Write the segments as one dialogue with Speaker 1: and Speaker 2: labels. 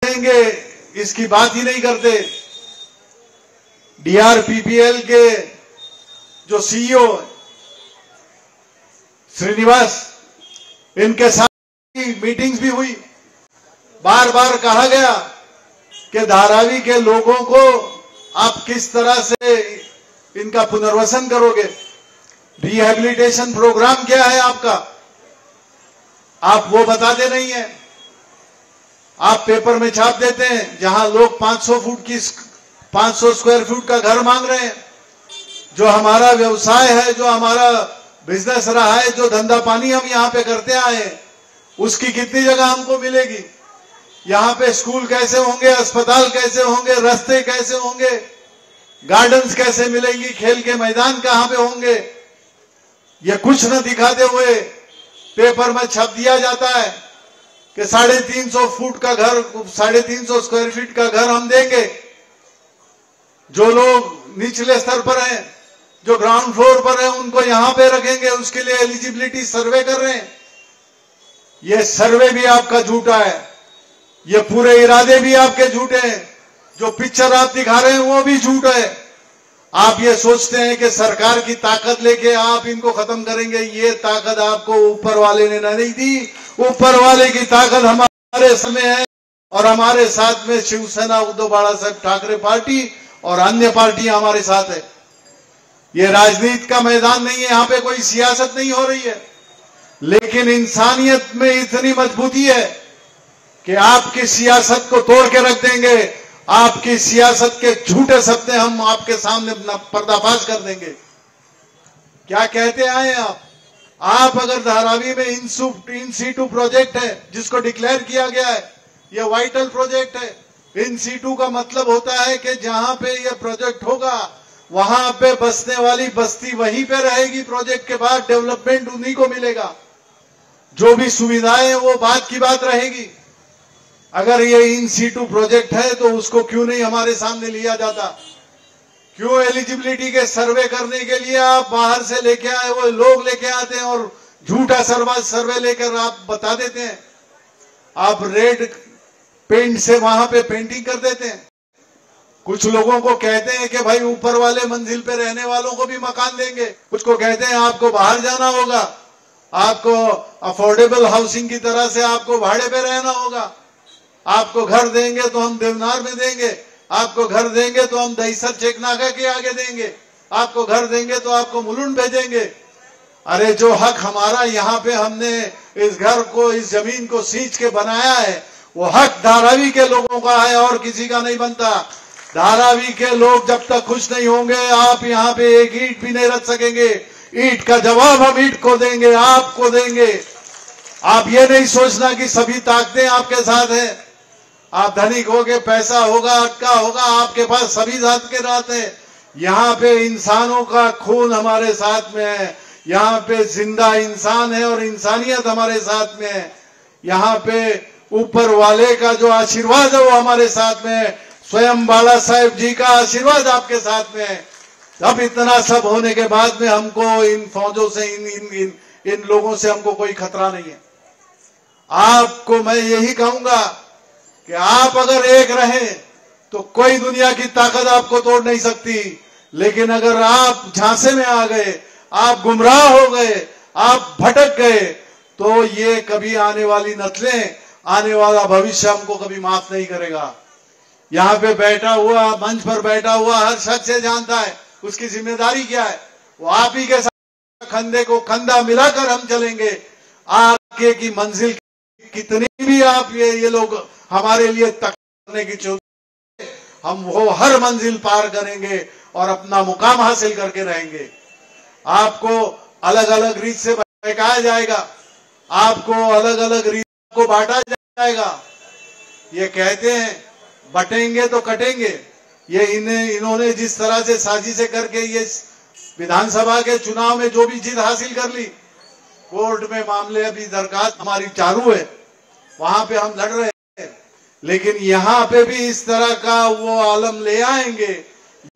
Speaker 1: देंगे इसकी बात ही नहीं करते। डीआरपीपीएल के जो सीईओ श्रीनिवास, इनके साथ मीटिंग्स भी हुई। बार बार कहा गया कि धारावी के लोगों को आप किस तरह से इनका पुनर्वसन करोगे, रिहैबिलिटेशन प्रोग्राम क्या है आपका, आप वो बताते नहीं है। आप पेपर में छाप देते हैं जहां लोग 500 स्क्वायर फुट का घर मांग रहे हैं। जो हमारा व्यवसाय है, जो हमारा बिजनेस रहा है, जो धंधा पानी हम यहां पे करते आए हैं, उसकी कितनी जगह हमको मिलेगी। यहां पे स्कूल कैसे होंगे, अस्पताल कैसे होंगे, रास्ते कैसे होंगे, गार्डन्स कैसे मिलेंगी, खेल के मैदान कहां पे होंगे, ये कुछ न दिखाते हुए पेपर में छप दिया जाता है कि 350 फुट का घर, 350 स्क्वायर फीट का घर हम देंगे। जो लोग निचले स्तर पर हैं, जो ग्राउंड फ्लोर पर हैं, उनको यहां पे रखेंगे, उसके लिए एलिजिबिलिटी सर्वे कर रहे हैं। ये सर्वे भी आपका झूठा है, ये पूरे इरादे भी आपके झूठे हैं, जो पिक्चर आप दिखा रहे हैं वो भी झूठ है। आप ये सोचते हैं कि सरकार की ताकत लेके आप इनको खत्म करेंगे, ये ताकत आपको ऊपर वाले ने नहीं दी। ऊपर वाले की ताकत हमारे समय है, और हमारे साथ में शिवसेना, उद्धव बाला साहब ठाकरे पार्टी और अन्य पार्टियां हमारे साथ है। ये राजनीति का मैदान नहीं है, यहाँ पे कोई सियासत नहीं हो रही है, लेकिन इंसानियत में इतनी मजबूती है कि आपकी सियासत को तोड़ के रख देंगे। आपकी सियासत के झूठे सपने हम आपके सामने पर्दाफाश कर देंगे। क्या कहते आए आप अगर धारावी में इन सीटू प्रोजेक्ट है जिसको डिक्लेयर किया गया है, ये वाइटल प्रोजेक्ट है। इन सीटू का मतलब होता है कि जहां पे ये प्रोजेक्ट होगा वहां पे बसने वाली बस्ती वहीं पे रहेगी। प्रोजेक्ट के बाद डेवलपमेंट उन्हीं को मिलेगा, जो भी सुविधाएं वो बात की बात रहेगी। अगर ये इन सीटू प्रोजेक्ट है तो उसको क्यों नहीं हमारे सामने लिया जाता? क्यों एलिजिबिलिटी के सर्वे करने के लिए आप बाहर से लेके आए वो लोग लेके आते हैं और झूठा सर्वे लेकर आप बता देते हैं। आप रेड पेंट से वहां पे पेंटिंग कर देते हैं। कुछ लोगों को कहते हैं कि भाई ऊपर वाले मंजिल पे रहने वालों को भी मकान देंगे, कुछ को कहते हैं आपको बाहर जाना होगा, आपको अफोर्डेबल हाउसिंग की तरह से आपको भाड़े पे रहना होगा। आपको घर देंगे तो हम देवनार में देंगे, आपको घर देंगे तो हम दहीसर चेकनाका के आगे देंगे, आपको घर देंगे तो आपको मुलुंड भेजेंगे। अरे जो हक हमारा यहाँ पे हमने इस घर को, इस जमीन को सींच के बनाया है, वो हक धारावी के लोगों का है और किसी का नहीं बनता। धारावी के लोग जब तक खुश नहीं होंगे, आप यहाँ पे एक ईंट भी नहीं रख सकेंगे। ईंट का जवाब हम ईंट को देंगे, आपको देंगे। आप ये नहीं सोचना कि सभी ताकतें आपके साथ हैं। आप धनिक होगे, पैसा होगा, अटका होगा, आपके पास सभी जात के रात है। यहाँ पे इंसानों का खून हमारे साथ में है, यहाँ पे जिंदा इंसान है और इंसानियत हमारे साथ में है। यहाँ पे ऊपर वाले का जो आशीर्वाद है वो हमारे साथ में है। स्वयं बाला साहेब जी का आशीर्वाद आपके साथ में है। अब इतना सब होने के बाद में हमको इन फौजों से, इन लोगों से हमको कोई खतरा नहीं है। आपको मैं यही कहूंगा कि आप अगर एक रहे तो कोई दुनिया की ताकत आपको तोड़ नहीं सकती। लेकिन अगर आप झांसे में आ गए, आप गुमराह हो गए, आप भटक गए, तो ये कभी आने वाली नस्लें, आने वाला भविष्य हमको कभी माफ नहीं करेगा। यहाँ पे बैठा हुआ, मंच पर बैठा हुआ हर शख्स से जानता है उसकी जिम्मेदारी क्या है। वो आप ही के साथ कंधे को कंधा मिलाकर हम चलेंगे। आगे की मंजिल कितनी भी आप ये लोग हमारे लिए तकने की चोट, हम वो हर मंजिल पार करेंगे और अपना मुकाम हासिल करके रहेंगे। आपको अलग अलग रीत से बहकाया जाएगा, आपको अलग अलग रीत को बांटा जाएगा। ये कहते हैं बटेंगे तो कटेंगे। ये इन्होंने जिस तरह से साजिशें करके ये विधानसभा के चुनाव में जो भी जीत हासिल कर ली, कोर्ट में मामले अभी दरखास्त हमारी चालू है, वहां पे हम लड़ रहे हैं। लेकिन यहाँ पे भी इस तरह का वो आलम ले आएंगे,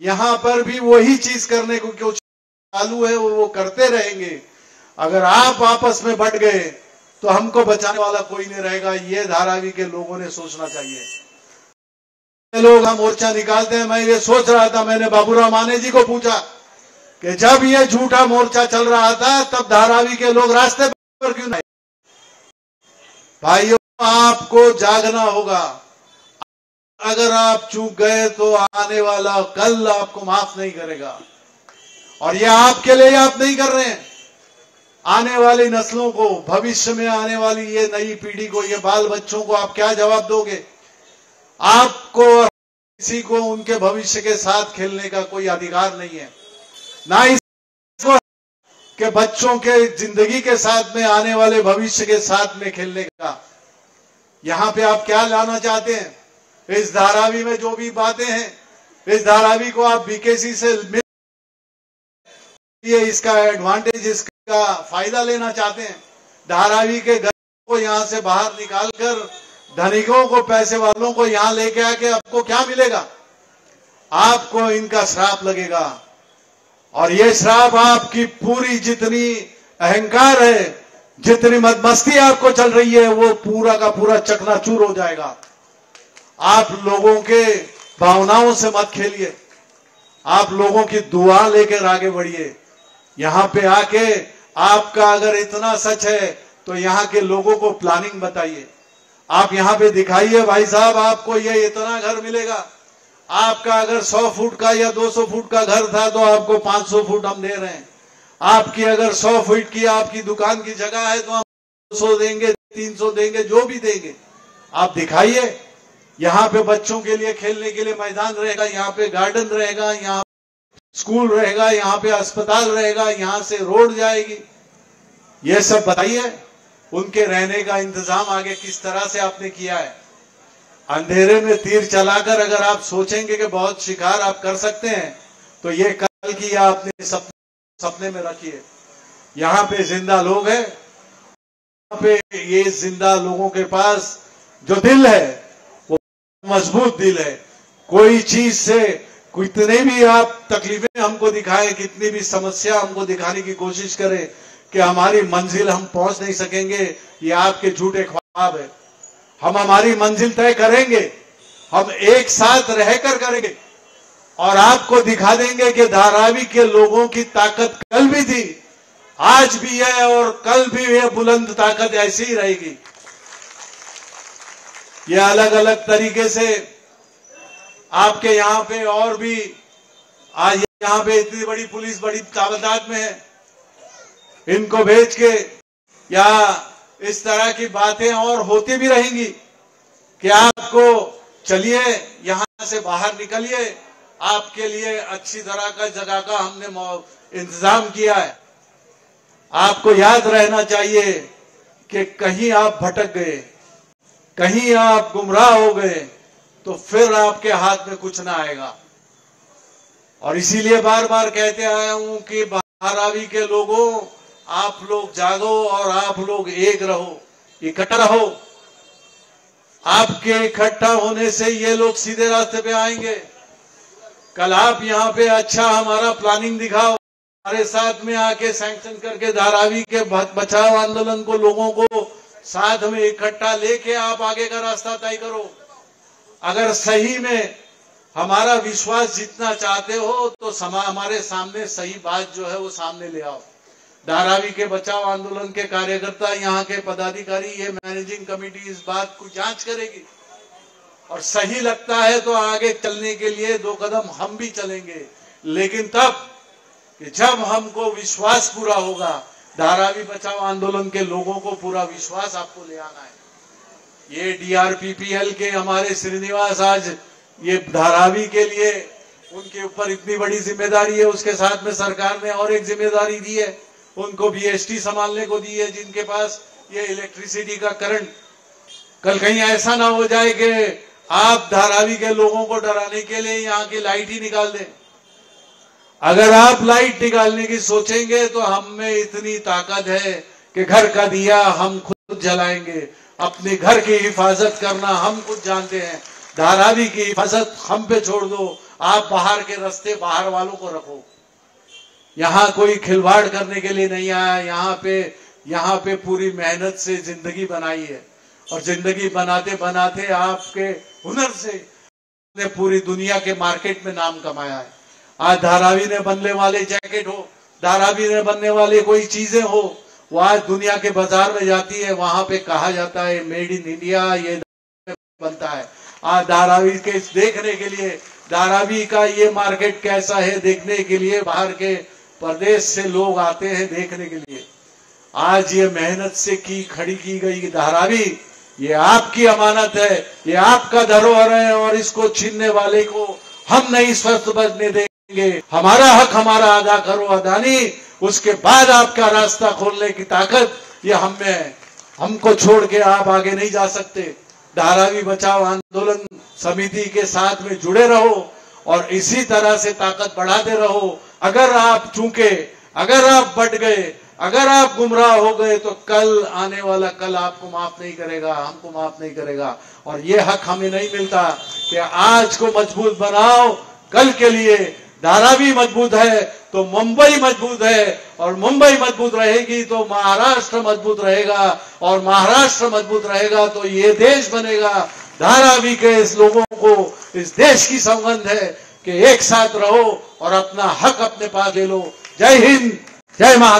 Speaker 1: यहाँ पर भी वही चीज करने को क्यों चालू है वो करते रहेंगे। अगर आप आपस में बट गए तो हमको बचाने वाला कोई नहीं रहेगा। ये धारावी के लोगों ने सोचना चाहिए। लोग मोर्चा निकालते हैं। मैं ये सोच रहा था, मैंने बाबूराव माने जी को पूछा कि जब ये झूठा मोर्चा चल रहा था तब धारावी के लोग रास्ते पर क्यों नहीं? भाइयों, आपको जागना होगा। अगर आप चूक गए तो आने वाला कल आपको माफ नहीं करेगा। और ये आपके लिए आप नहीं कर रहे हैं, आने वाली नस्लों को, भविष्य में आने वाली ये नई पीढ़ी को, ये बाल बच्चों को आप क्या जवाब दोगे? आपको और किसी को उनके भविष्य के साथ खेलने का कोई अधिकार नहीं है, ना इसको के बच्चों के जिंदगी के साथ में, आने वाले भविष्य के साथ में खेलने का। यहां पे आप क्या लाना चाहते हैं? इस धारावी में जो भी बातें हैं, इस धारावी को आप बीकेसी से मिल इसका एडवांटेज, इसका फायदा लेना चाहते हैं। धारावी के घर को यहां से बाहर निकालकर धनिकों को, पैसे वालों को यहां लेके आके आपको क्या मिलेगा? आपको इनका श्राप लगेगा। और ये श्राप आपकी पूरी जितनी अहंकार है, जितनी मस्ती आपको चल रही है, वो पूरा का पूरा चकनाचूर हो जाएगा। आप लोगों के भावनाओं से मत खेलिए, आप लोगों की दुआ लेकर आगे बढ़िए। यहां पे आके आपका अगर इतना सच है तो यहां के लोगों को प्लानिंग बताइए। आप यहां पे दिखाइए, भाई साहब आपको ये इतना घर मिलेगा। आपका अगर 100 फुट का या 200 फुट का घर था तो आपको 500 फुट हम दे रहे हैं। आपकी अगर 100 फुट की आपकी दुकान की जगह है तो हम 200 देंगे, 300 देंगे, जो भी देंगे आप दिखाइए। यहाँ पे बच्चों के लिए खेलने के लिए मैदान रहेगा, यहाँ पे गार्डन रहेगा, यहाँ स्कूल रहेगा, यहाँ पे अस्पताल रहेगा, यहाँ से रोड जाएगी। ये सब बताइए। उनके रहने का इंतजाम आगे किस तरह से आपने किया है? अंधेरे में तीर चलाकर अगर आप सोचेंगे कि बहुत शिकार आप कर सकते हैं तो ये कल की आपने सपने में रखिए। यहाँ पे जिंदा लोग हैं, यहाँ पे ये जिंदा लोगों के पास जो दिल है वो मजबूत दिल है। कोई चीज से कितने भी आप तकलीफें हमको दिखाएं, कितनी भी समस्या हमको दिखाने की कोशिश करें कि हमारी मंजिल हम पहुंच नहीं सकेंगे, ये आपके झूठे ख्वाब है। हम हमारी मंजिल तय करेंगे, हम एक साथ रहकर करेंगे और आपको दिखा देंगे कि धारावी के लोगों की ताकत कल भी थी, आज भी है और कल भी ये बुलंद ताकत ऐसी ही रहेगी। ये अलग अलग तरीके से आपके यहाँ पे और भी, आज यहाँ पे इतनी बड़ी पुलिस बड़ी तादाद में है, इनको भेज के या इस तरह की बातें और होती भी रहेंगी कि आपको चलिए यहां से बाहर निकलिए, आपके लिए अच्छी तरह का जगह का हमने इंतजाम किया है। आपको याद रहना चाहिए कि कहीं आप भटक गए, कहीं आप गुमराह हो गए तो फिर आपके हाथ में कुछ ना आएगा। और इसीलिए बार बार कहते आया हूं कि धारावी के लोगों, आप लोग जागो और आप लोग एक रहो, इकट्ठा रहो। आपके इकट्ठा होने से ये लोग सीधे रास्ते पे आएंगे। कल आप यहाँ पे अच्छा हमारा प्लानिंग दिखाओ, हमारे साथ में आके सैंक्शन करके धारावी के बचाव आंदोलन को, लोगों को साथ में इकट्ठा लेके आप आगे का रास्ता तय करो। अगर सही में हमारा विश्वास जीतना चाहते हो तो हमारे सामने सही बात जो है वो सामने ले आओ। धारावी के बचाव आंदोलन के कार्यकर्ता, यहाँ के पदाधिकारी, ये मैनेजिंग कमेटी इस बात को जांच करेगी और सही लगता है तो आगे चलने के लिए 2 कदम हम भी चलेंगे, लेकिन तब कि जब हमको विश्वास पूरा होगा। धारावी बचाव आंदोलन के लोगों को पूरा विश्वास आपको ले आना है। ये DRPPL के हमारे श्रीनिवास आज ये धारावी के लिए उनके ऊपर इतनी बड़ी जिम्मेदारी है, उसके साथ में सरकार ने और एक जिम्मेदारी दी है, उनको BST संभालने को दी है, जिनके पास ये इलेक्ट्रिसिटी का करंट। कल कहीं ऐसा ना हो जाए कि आप धारावी के लोगों को डराने के लिए यहाँ की लाइट ही निकाल दें। अगर आप लाइट निकालने की सोचेंगे तो हम में इतनी ताकत है कि घर का दिया हम खुद जलाएंगे। अपने घर की हिफाजत करना हम खुद जानते हैं, धारावी की हिफाजत हम पे छोड़ दो। आप बाहर के रास्ते बाहर वालों को रखो। यहाँ कोई खिलवाड़ करने के लिए नहीं आया, यहाँ पे पूरी मेहनत से जिंदगी बनाई है और जिंदगी बनाते बनाते आपके हुनर से ने पूरी दुनिया के मार्केट में नाम कमाया है। आज धारावी ने बनने वाले जैकेट हो, धारावी ने बनने वाली कोई चीजें हो, वो आज दुनिया के बाजार में जाती है, वहां पे कहा जाता है मेड इन इंडिया, ये बनता है। आज धारावी के देखने के लिए, धारावी का ये मार्केट कैसा है देखने के लिए बाहर के प्रदेश से लोग आते हैं देखने के लिए। आज ये मेहनत से खड़ी की गई धारावी, ये आपकी अमानत है, ये आपका धरोहर है और इसको छीनने वाले को हम नहीं स्वस्थ बचने देंगे। हमारा हक हमारा अदा करो अदानी, उसके बाद आपका रास्ता खोलने की ताकत ये हम में है। हमको छोड़ के आप आगे नहीं जा सकते। धारावी बचाओ आंदोलन समिति के साथ में जुड़े रहो और इसी तरह से ताकत बढ़ाते रहो। अगर आप चूके, अगर आप बढ़ गए, अगर आप गुमराह हो गए तो कल आने वाला कल आपको माफ नहीं करेगा, हमको माफ नहीं करेगा। और ये हक हमें नहीं मिलता कि आज को मजबूत बनाओ कल के लिए। धारावी मजबूत है तो मुंबई मजबूत है, और मुंबई मजबूत रहेगी तो महाराष्ट्र मजबूत रहेगा, और महाराष्ट्र मजबूत रहेगा तो ये देश बनेगा। धारावी के इस लोगों को इस देश की सौगंध है कि एक साथ रहो और अपना हक अपने पास ले लो। जय हिंद, जय महाराष्ट्र।